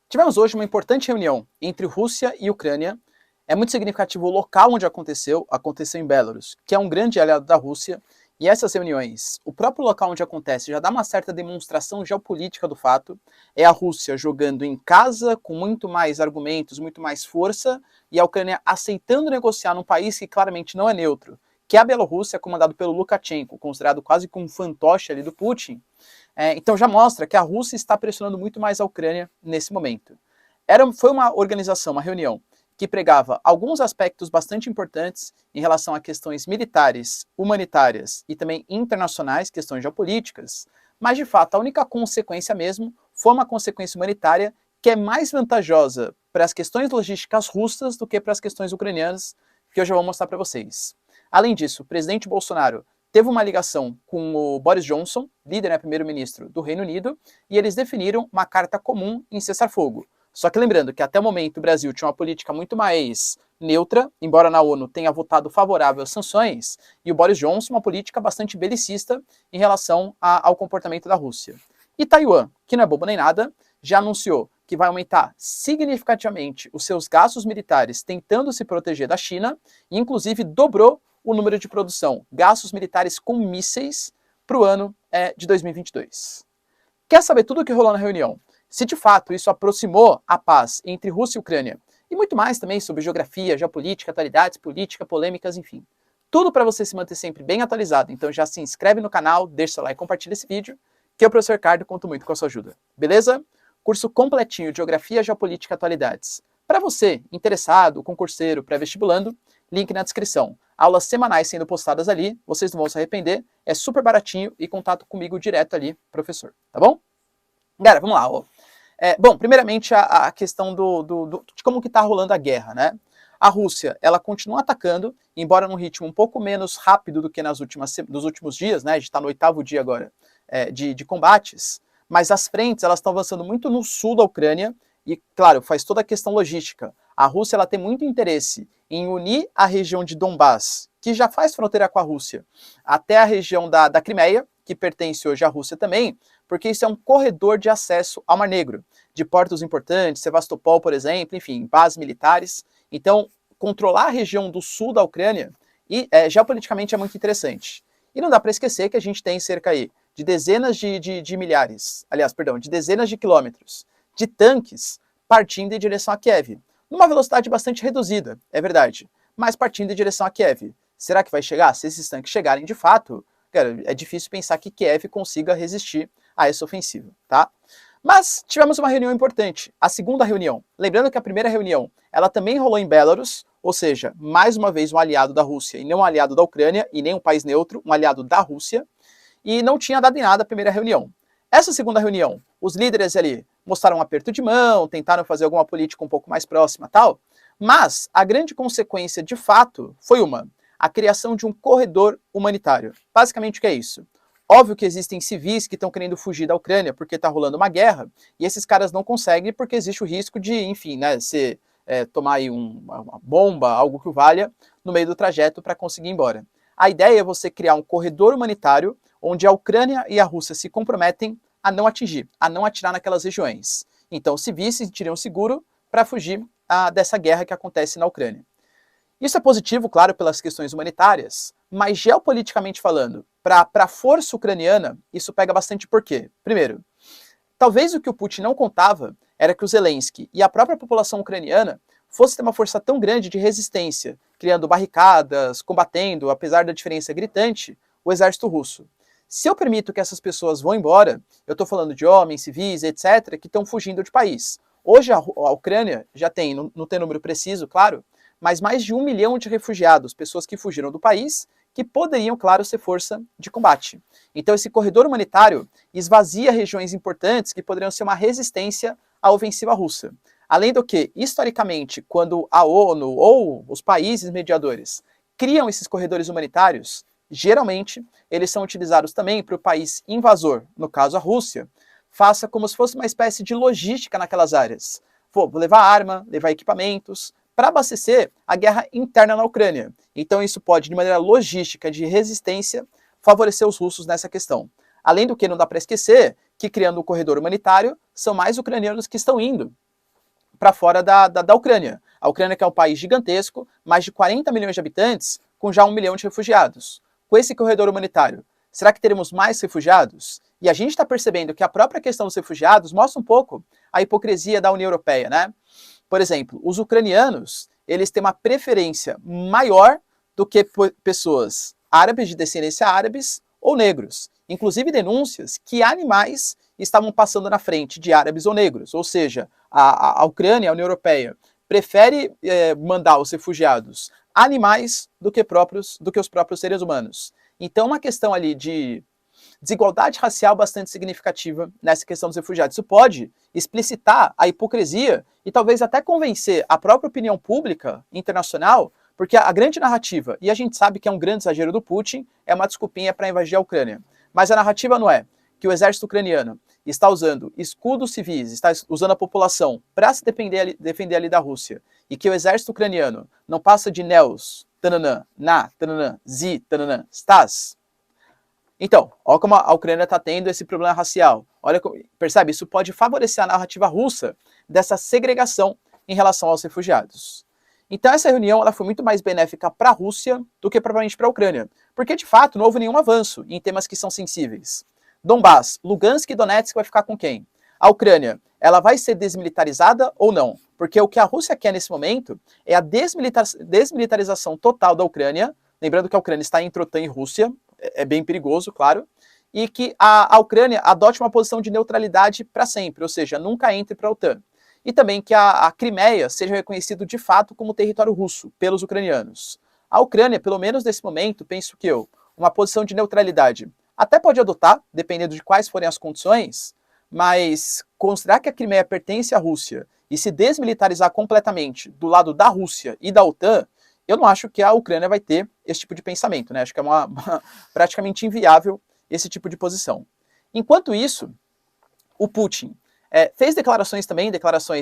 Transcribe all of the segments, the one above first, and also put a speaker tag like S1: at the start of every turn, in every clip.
S1: Tivemos hoje uma importante reunião entre Rússia e Ucrânia. É muito significativo o local onde aconteceu em Belarus, que é um grande aliado da Rússia, e essas reuniões, o próprio local onde acontece já dá uma certa demonstração geopolítica do fato. É a Rússia jogando em casa com muito mais argumentos, muito mais força, e a Ucrânia aceitando negociar num país que claramente não é neutro, que é a Bielorrússia, comandado pelo Lukashenko, considerado quase como um fantoche ali do Putin. Então já mostra que a Rússia está pressionando muito mais a Ucrânia nesse momento. Foi uma organização, uma reunião, que pregava alguns aspectos bastante importantes em relação a questões militares, humanitárias e também internacionais, questões geopolíticas, mas de fato a única consequência mesmo foi uma consequência humanitária que é mais vantajosa para as questões logísticas russas do que para as questões ucranianas, que eu já vou mostrar para vocês. Além disso, o presidente Bolsonaro teve uma ligação com o Boris Johnson, líder, primeiro-ministro do Reino Unido, e eles definiram uma carta comum em cessar-fogo. Só que lembrando que até o momento o Brasil tinha uma política muito mais neutra, embora na ONU tenha votado favorável às sanções, e o Boris Johnson uma política bastante belicista em relação ao comportamento da Rússia. E Taiwan, que não é bobo nem nada, já anunciou que vai aumentar significativamente os seus gastos militares tentando se proteger da China, e inclusive dobrou o número de produção, gastos militares com mísseis para o ano de 2022. Quer saber tudo o que rolou na reunião? Se de fato isso aproximou a paz entre Rússia e Ucrânia, e muito mais também sobre geografia, geopolítica, atualidades, política, polêmicas, enfim. Tudo para você se manter sempre bem atualizado. Então já se inscreve no canal, deixa seu like e compartilha esse vídeo, que eu, professor Ricardo, conto muito com a sua ajuda. Beleza? Curso completinho de Geografia, Geopolítica e Atualidades. Para você, interessado, concurseiro, pré-vestibulando, link na descrição. Aulas semanais sendo postadas ali, vocês não vão se arrepender, é super baratinho e contato comigo direto ali, professor, tá bom? Galera, vamos lá. Bom, primeiramente a questão de como que tá rolando a guerra, né? A Rússia, ela continua atacando, embora num ritmo um pouco menos rápido do que nos últimos dias, né? A gente está no 8º dia agora de combates, mas as frentes, elas estão avançando muito no sul da Ucrânia e, claro, faz toda a questão logística. A Rússia, ela tem muito interesse em unir a região de Donbás, que já faz fronteira com a Rússia, até a região da Crimeia, que pertence hoje à Rússia também, porque isso é um corredor de acesso ao Mar Negro, de portos importantes, Sevastopol, por exemplo, enfim, bases militares. Então, controlar a região do sul da Ucrânia geopoliticamente é muito interessante. E não dá para esquecer que a gente tem cerca aí de dezenas de milhares, aliás, perdão, de dezenas de quilômetros de tanques partindo em direção a Kiev, numa velocidade bastante reduzida, é verdade, mas partindo em direção a Kiev. Será que vai chegar? Se esses tanques chegarem de fato, cara, é difícil pensar que Kiev consiga resistir a essa ofensiva, tá? Mas tivemos uma reunião importante, a segunda reunião. Lembrando que a primeira reunião, ela também rolou em Belarus, ou seja, mais uma vez um aliado da Rússia e não um aliado da Ucrânia, e nem um país neutro, um aliado da Rússia, e não tinha dado em nada a primeira reunião. Essa segunda reunião, os líderes ali mostraram um aperto de mão, tentaram fazer alguma política um pouco mais próxima, tal, mas a grande consequência, de fato, foi a criação de um corredor humanitário. Basicamente, o que é isso? Óbvio que existem civis que estão querendo fugir da Ucrânia porque está rolando uma guerra, e esses caras não conseguem porque existe o risco de, enfim, né, tomar aí uma bomba, algo que o valha, no meio do trajeto para conseguir ir embora. A ideia é você criar um corredor humanitário onde a Ucrânia e a Rússia se comprometem a não atingir, a não atirar naquelas regiões. Então, os civis se sentiriam seguros para fugir dessa guerra que acontece na Ucrânia. Isso é positivo, claro, pelas questões humanitárias, mas geopoliticamente falando, para a força ucraniana, isso pega bastante por quê? Primeiro, talvez o que o Putin não contava era que o Zelensky e a própria população ucraniana fosse ter uma força tão grande de resistência, criando barricadas, combatendo, apesar da diferença gritante, o exército russo. Se eu permito que essas pessoas vão embora, eu estou falando de homens, civis, etc., que estão fugindo de país. Hoje a Ucrânia já tem, não tem número preciso, claro, mas mais de 1 milhão de refugiados, pessoas que fugiram do país, que poderiam, claro, ser força de combate. Então esse corredor humanitário esvazia regiões importantes que poderiam ser uma resistência à ofensiva russa. Além do que, historicamente, quando a ONU ou os países mediadores criam esses corredores humanitários, geralmente eles são utilizados também para o país invasor, no caso a Rússia, faça como se fosse uma espécie de logística naquelas áreas. Vou levar arma, levar equipamentos, para abastecer a guerra interna na Ucrânia. Então isso pode, de maneira logística, de resistência, favorecer os russos nessa questão. Além do que, não dá para esquecer que, criando um corredor humanitário, são mais ucranianos que estão indo para fora da Ucrânia. A Ucrânia que é um país gigantesco, mais de 40 milhões de habitantes, com já 1 milhão de refugiados. Com esse corredor humanitário, será que teremos mais refugiados? E a gente está percebendo que a própria questão dos refugiados mostra um pouco a hipocrisia da União Europeia, né? Por exemplo, os ucranianos, eles têm uma preferência maior do que pessoas árabes de descendência árabes ou negros. Inclusive denúncias que animais estavam passando na frente de árabes ou negros. Ou seja, a Ucrânia, a União Europeia, prefere mandar os refugiados animais do que os próprios seres humanos. Então, uma questão ali de desigualdade racial bastante significativa nessa questão dos refugiados. Isso pode explicitar a hipocrisia e talvez até convencer a própria opinião pública internacional, porque a grande narrativa, e a gente sabe que é um grande exagero do Putin, é uma desculpinha para invadir a Ucrânia. Mas a narrativa não é que o exército ucraniano está usando escudos civis, está usando a população para se defender ali da Rússia, e que o exército ucraniano não passa de neos, tananã, na, tananã, zi, tananã, stas. Então, olha como a Ucrânia está tendo esse problema racial. Olha, percebe? Isso pode favorecer a narrativa russa dessa segregação em relação aos refugiados. Então essa reunião ela foi muito mais benéfica para a Rússia do que provavelmente para a Ucrânia, porque de fato não houve nenhum avanço em temas que são sensíveis. Donbass, Lugansk e Donetsk vai ficar com quem? A Ucrânia, ela vai ser desmilitarizada ou não? Porque o que a Rússia quer nesse momento é a desmilitarização total da Ucrânia, lembrando que a Ucrânia está entre OTAN e Rússia, é bem perigoso, claro, e que a Ucrânia adote uma posição de neutralidade para sempre, ou seja, nunca entre para a OTAN. E também que a Crimeia seja reconhecido de fato como território russo pelos ucranianos. A Ucrânia, pelo menos nesse momento, penso que uma posição de neutralidade até pode adotar, dependendo de quais forem as condições, mas considerar que a Crimeia pertence à Rússia e se desmilitarizar completamente do lado da Rússia e da OTAN, eu não acho que a Ucrânia vai ter esse tipo de pensamento, né? Acho que é praticamente inviável esse tipo de posição. Enquanto isso, o Putin fez declarações,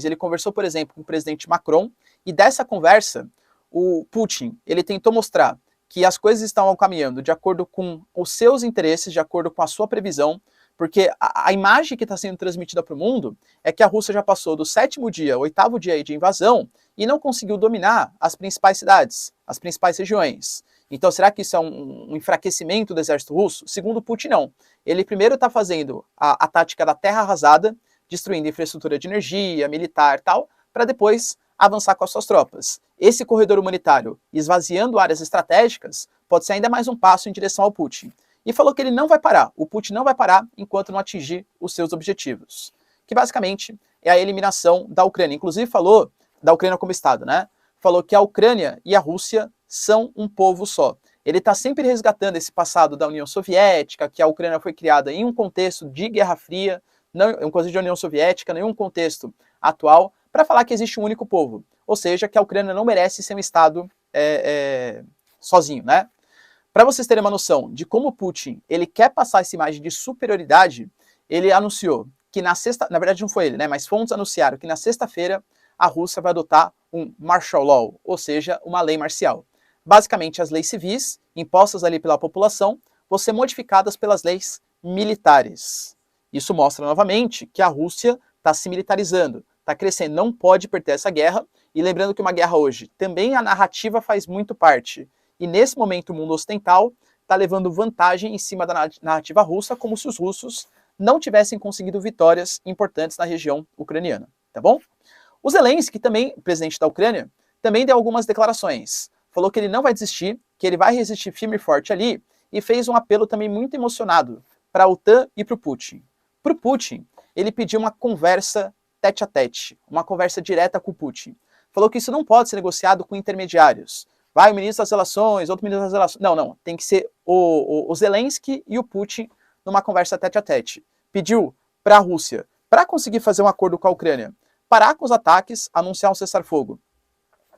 S1: ele conversou, por exemplo, com o presidente Macron, e dessa conversa, o Putin, ele tentou mostrar que as coisas estavam caminhando de acordo com os seus interesses, de acordo com a sua previsão, porque a imagem que está sendo transmitida para o mundo é que a Rússia já passou do 7º dia, 8º dia de invasão, e não conseguiu dominar as principais cidades, as principais regiões. Então, será que isso é um enfraquecimento do exército russo? Segundo Putin, não. Ele primeiro está fazendo a tática da terra arrasada, destruindo infraestrutura de energia, militar e tal, para depois avançar com as suas tropas. Esse corredor humanitário, esvaziando áreas estratégicas, pode ser ainda mais um passo em direção ao Putin. E falou que ele não vai parar, o Putin não vai parar enquanto não atingir os seus objetivos, que basicamente é a eliminação da Ucrânia. Inclusive falou da Ucrânia como Estado, né? Falou que a Ucrânia e a Rússia são um povo só. Ele está sempre resgatando esse passado da União Soviética, que a Ucrânia foi criada em um contexto de Guerra Fria, não um contexto de União Soviética, nenhum contexto atual, para falar que existe um único povo. Ou seja, que a Ucrânia não merece ser um Estado sozinho, né? Para vocês terem uma noção de como Putin ele quer passar essa imagem de superioridade, ele anunciou que na verdade não foi ele, né? Mas fontes anunciaram que na sexta-feira a Rússia vai adotar um martial law, ou seja, uma lei marcial. Basicamente, as leis civis, impostas ali pela população, vão ser modificadas pelas leis militares. Isso mostra novamente que a Rússia está se militarizando, está crescendo, não pode perder essa guerra. E lembrando que uma guerra hoje, também a narrativa faz muito parte. E nesse momento o mundo ocidental está levando vantagem em cima da narrativa russa, como se os russos não tivessem conseguido vitórias importantes na região ucraniana, tá bom? O Zelensky, também presidente da Ucrânia, também deu algumas declarações. Falou que ele não vai desistir, que ele vai resistir firme e forte ali, e fez um apelo também muito emocionado para a OTAN e para o Putin. Para o Putin, ele pediu uma conversa tete a tete, uma conversa direta com o Putin. Falou que isso não pode ser negociado com intermediários. Vai o ministro das Relações, outro ministro das Relações. Não. Tem que ser o Zelensky e o Putin numa conversa tete a tete. Pediu para a Rússia, para conseguir fazer um acordo com a Ucrânia, parar com os ataques, anunciar um cessar-fogo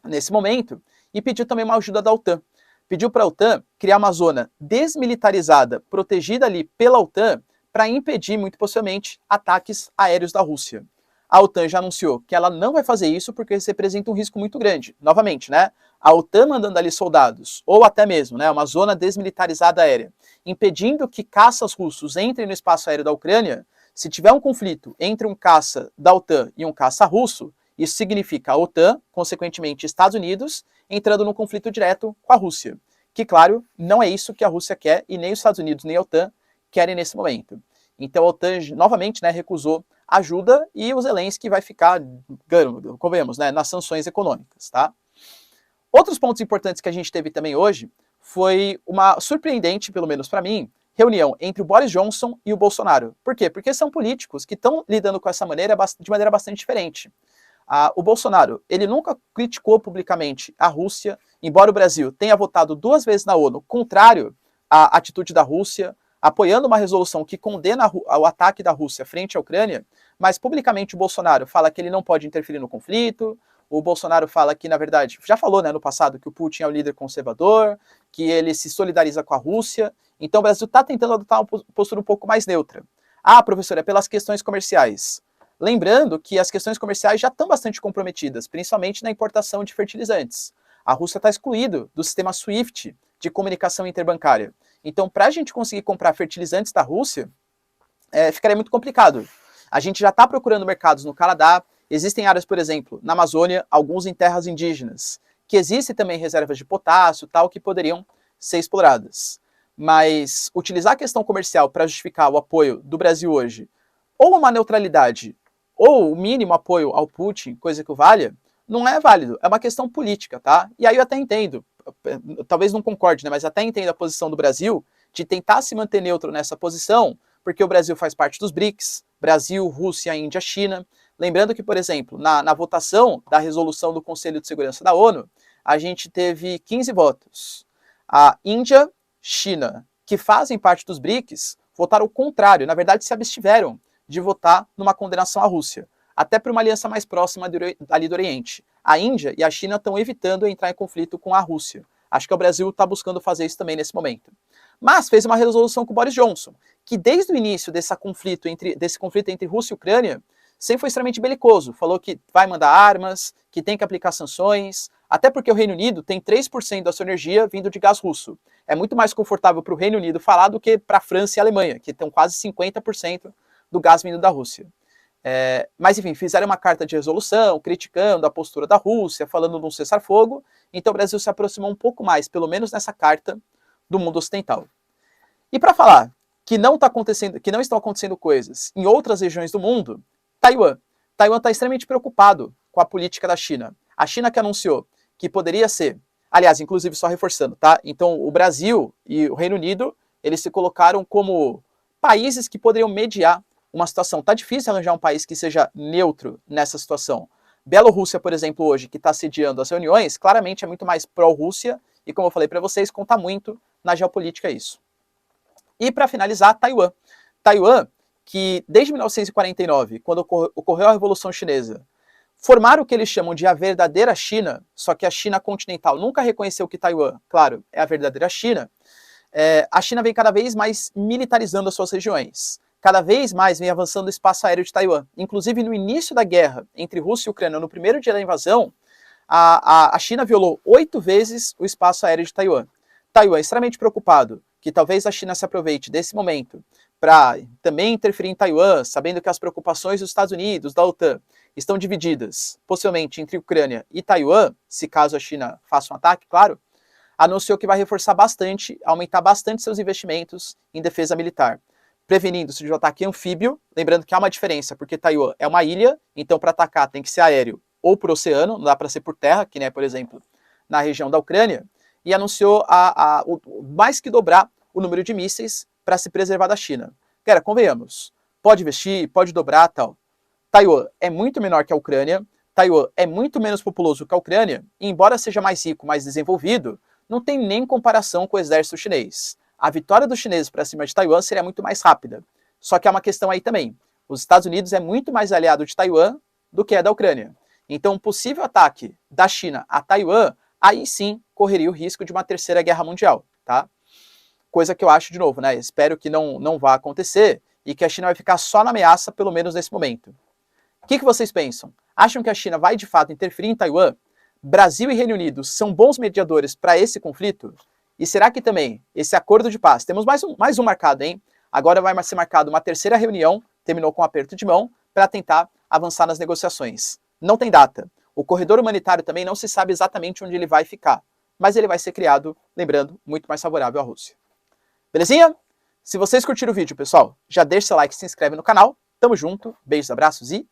S1: nesse momento, e pediu também uma ajuda da OTAN. Pediu para a OTAN criar uma zona desmilitarizada, protegida ali pela OTAN, para impedir, muito possivelmente, ataques aéreos da Rússia. A OTAN já anunciou que ela não vai fazer isso porque isso representa um risco muito grande. Novamente, né? A OTAN mandando ali soldados, ou até mesmo, né, uma zona desmilitarizada aérea, impedindo que caças russos entrem no espaço aéreo da Ucrânia. Se tiver um conflito entre um caça da OTAN e um caça russo, Isso significa a OTAN, consequentemente Estados Unidos, entrando num conflito direto com a Rússia. Que, claro, não é isso que a Rússia quer e nem os Estados Unidos nem a OTAN querem nesse momento. Então a OTAN, novamente, né, recusou ajuda e o Zelensky vai ficar, convenhamos, né, nas sanções econômicas, tá? Outros pontos importantes que a gente teve também hoje foi uma surpreendente, pelo menos para mim, reunião entre o Boris Johnson e o Bolsonaro. Por quê? Porque são políticos que estão lidando com essa maneira de maneira bastante diferente. O Bolsonaro, ele nunca criticou publicamente a Rússia, embora o Brasil tenha votado 2 vezes na ONU contrário à atitude da Rússia, apoiando uma resolução que condena o ataque da Rússia frente à Ucrânia, mas publicamente o Bolsonaro fala que ele não pode interferir no conflito, o Bolsonaro fala que, na verdade, já falou, né, no passado, que o Putin é o líder conservador, que ele se solidariza com a Rússia. Então o Brasil está tentando adotar uma postura um pouco mais neutra. Professor, é pelas questões comerciais. Lembrando que as questões comerciais já estão bastante comprometidas, principalmente na importação de fertilizantes. A Rússia está excluída do sistema SWIFT de comunicação interbancária. Então, para a gente conseguir comprar fertilizantes da Rússia, ficaria muito complicado. A gente já está procurando mercados no Canadá, existem áreas, por exemplo, na Amazônia, alguns em terras indígenas, que existem também reservas de potássio, tal, que poderiam ser exploradas. Mas utilizar a questão comercial para justificar o apoio do Brasil hoje, ou uma neutralidade, ou o mínimo apoio ao Putin, coisa que o valha, não é válido, é uma questão política, tá? E aí eu até entendo, talvez não concorde, né, mas até entendo a posição do Brasil de tentar se manter neutro nessa posição, porque o Brasil faz parte dos BRICS, Brasil, Rússia, Índia, China. Lembrando que, por exemplo, na votação da resolução do Conselho de Segurança da ONU, a gente teve 15 votos. A Índia, China, que fazem parte dos BRICS, votaram o contrário, na verdade se abstiveram de votar numa condenação à Rússia, até por uma aliança mais próxima ali do Oriente. A Índia e a China estão evitando entrar em conflito com a Rússia. Acho que o Brasil está buscando fazer isso também nesse momento. Mas fez uma resolução com o Boris Johnson, que desde o início desse conflito entre Rússia e Ucrânia, sempre foi extremamente belicoso. Falou que vai mandar armas, que tem que aplicar sanções, até porque o Reino Unido tem 3% da sua energia vindo de gás russo. É muito mais confortável para o Reino Unido falar do que para a França e a Alemanha, que estão quase 50% do gás vindo da Rússia. Mas enfim, fizeram uma carta de resolução, criticando a postura da Rússia, falando de um cessar-fogo. Então o Brasil se aproximou um pouco mais, pelo menos nessa carta, do mundo ocidental. E para falar que não estão acontecendo coisas em outras regiões do mundo, Taiwan. Taiwan está extremamente preocupado com a política da China. A China que anunciou que poderia ser, aliás, inclusive só reforçando, tá? Então o Brasil e o Reino Unido, eles se colocaram como países que poderiam mediar uma situação. Tá difícil arranjar um país que seja neutro nessa situação. Bielorrússia, por exemplo, hoje, que está sediando as reuniões, claramente é muito mais pró-Rússia, e como eu falei para vocês, conta muito na geopolítica isso. E para finalizar, Taiwan. Taiwan, que desde 1949, quando ocorreu a Revolução Chinesa, formaram o que eles chamam de a verdadeira China, só que a China continental nunca reconheceu que Taiwan, claro, é a verdadeira China. A China vem cada vez mais militarizando as suas regiões. Cada vez mais vem avançando o espaço aéreo de Taiwan. Inclusive, no início da guerra entre Rússia e Ucrânia, no primeiro dia da invasão, a China violou 8 vezes o espaço aéreo de Taiwan. Taiwan é extremamente preocupado que talvez a China se aproveite desse momento para também interferir em Taiwan, sabendo que as preocupações dos Estados Unidos, da OTAN, estão divididas, possivelmente entre Ucrânia e Taiwan, se caso a China faça um ataque, claro, anunciou que vai reforçar bastante, aumentar bastante seus investimentos em defesa militar, prevenindo-se de um ataque anfíbio, lembrando que há uma diferença, porque Taiwan é uma ilha, então para atacar tem que ser aéreo ou por oceano, não dá para ser por terra, que nem, por exemplo, na região da Ucrânia, e anunciou mais que dobrar o número de mísseis para se preservar da China. Cara, convenhamos, pode investir, pode dobrar, tal. Taiwan é muito menor que a Ucrânia, Taiwan é muito menos populoso que a Ucrânia, e embora seja mais rico, mais desenvolvido, não tem nem comparação com o exército chinês. A vitória dos chineses para cima de Taiwan seria muito mais rápida. Só que há uma questão aí também. Os Estados Unidos é muito mais aliado de Taiwan do que é da Ucrânia. Então, um possível ataque da China a Taiwan, aí sim correria o risco de uma terceira guerra mundial, tá? Coisa que eu acho, de novo, né? Espero que não vá acontecer e que a China vai ficar só na ameaça, pelo menos nesse momento. O que vocês pensam? Acham que a China vai, de fato, interferir em Taiwan? Brasil e Reino Unido são bons mediadores para esse conflito? E será que também esse acordo de paz, temos mais um marcado, hein? Agora vai ser marcado uma terceira reunião, terminou com um aperto de mão, para tentar avançar nas negociações. não tem data. O corredor humanitário também não se sabe exatamente onde ele vai ficar, mas ele vai ser criado, lembrando, muito mais favorável à Rússia. Belezinha? Se vocês curtiram o vídeo, pessoal, já deixa seu like e se inscreve no canal. Tamo junto, beijos, abraços e